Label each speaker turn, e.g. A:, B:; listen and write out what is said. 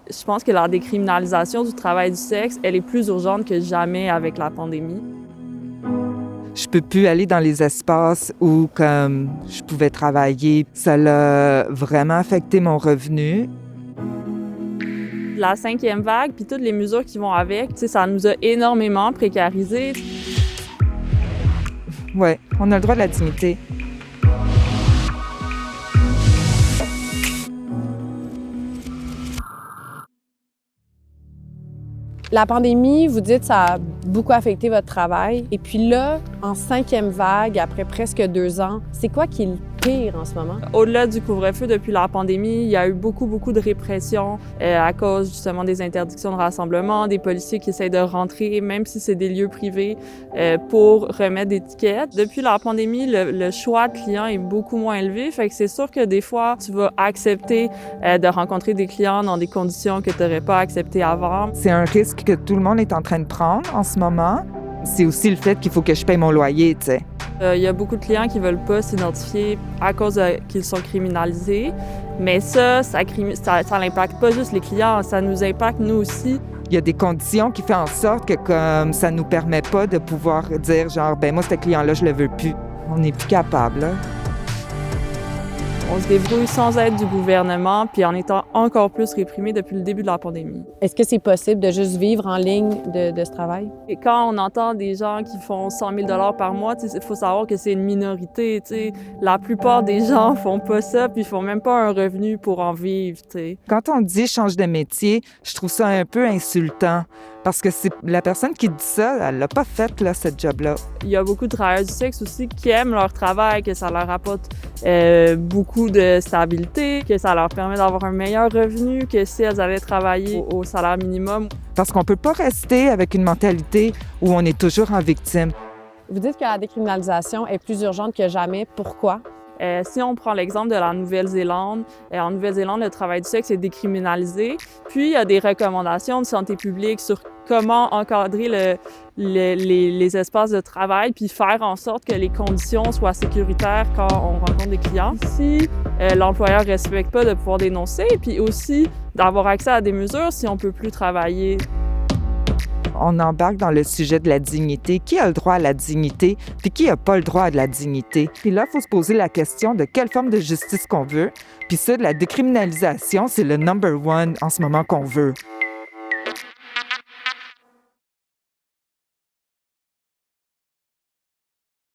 A: Je pense que la décriminalisation du travail du sexe, elle est plus urgente que jamais avec la pandémie.
B: Je peux plus aller dans les espaces où comme je pouvais travailler. Ça l'a vraiment affecté mon revenu.
A: La cinquième vague, puis toutes les mesures qui vont avec, ça nous a énormément précarisés.
B: Ouais, on a le droit de la dignité.
C: La pandémie, vous dites, ça a beaucoup affecté votre travail. Et puis là, en cinquième vague, après presque 2 ans, c'est quoi qui est le pire en ce moment?
A: Au-delà du couvre-feu, depuis la pandémie, il y a eu beaucoup de répression à cause justement des interdictions de rassemblement, des policiers qui essayent de rentrer, même si c'est des lieux privés, pour remettre des tickets. Depuis la pandémie, le choix de clients est beaucoup moins élevé, fait que c'est sûr que des fois, tu vas accepter de rencontrer des clients dans des conditions que tu n'aurais pas acceptées avant.
B: C'est un risque que tout le monde est en train de prendre en ce moment. C'est aussi le fait qu'il faut que je paye mon loyer, tu sais.
A: Il y a beaucoup de clients qui veulent pas s'identifier à cause qu'ils sont criminalisés. Mais ça n'impacte pas juste les clients, ça nous impacte nous aussi.
B: Il y a des conditions qui font en sorte que comme ça nous permet pas de pouvoir dire genre ben moi ce client-là je le veux plus. On n'est plus capable, là.
A: On se débrouille sans aide du gouvernement, puis en étant encore plus réprimés depuis le début de la pandémie.
C: Est-ce que c'est possible de juste vivre en ligne de ce travail?
A: Et quand on entend des gens qui font 100 000 $ par mois, il faut savoir que c'est une minorité. T'sais. La plupart des gens font pas ça, puis ils font même pas un revenu pour en vivre. T'sais.
B: Quand on dit « change de métier », je trouve ça un peu insultant. Parce que c'est la personne qui dit ça, elle l'a pas fait, là, cette job-là.
A: Il y a beaucoup de travailleurs du sexe aussi qui aiment leur travail, que ça leur apporte beaucoup de stabilité, que ça leur permet d'avoir un meilleur revenu que si elles allaient travailler au salaire minimum.
B: Parce qu'on peut pas rester avec une mentalité où on est toujours en victime.
C: Vous dites que la décriminalisation est plus urgente que jamais. Pourquoi?
A: Si on prend l'exemple de la Nouvelle-Zélande, en Nouvelle-Zélande, le travail du sexe est décriminalisé. Puis, il y a des recommandations de santé publique sur comment encadrer les espaces de travail puis faire en sorte que les conditions soient sécuritaires quand on rencontre des clients. Si l'employeur ne respecte pas, de pouvoir dénoncer, puis aussi d'avoir accès à des mesures si on ne peut plus travailler.
B: On embarque dans le sujet de la dignité. Qui a le droit à la dignité, puis qui n'a pas le droit à de la dignité? Puis là, il faut se poser la question de quelle forme de justice qu'on veut. Puis ça, de la décriminalisation, c'est le number one en ce moment qu'on veut.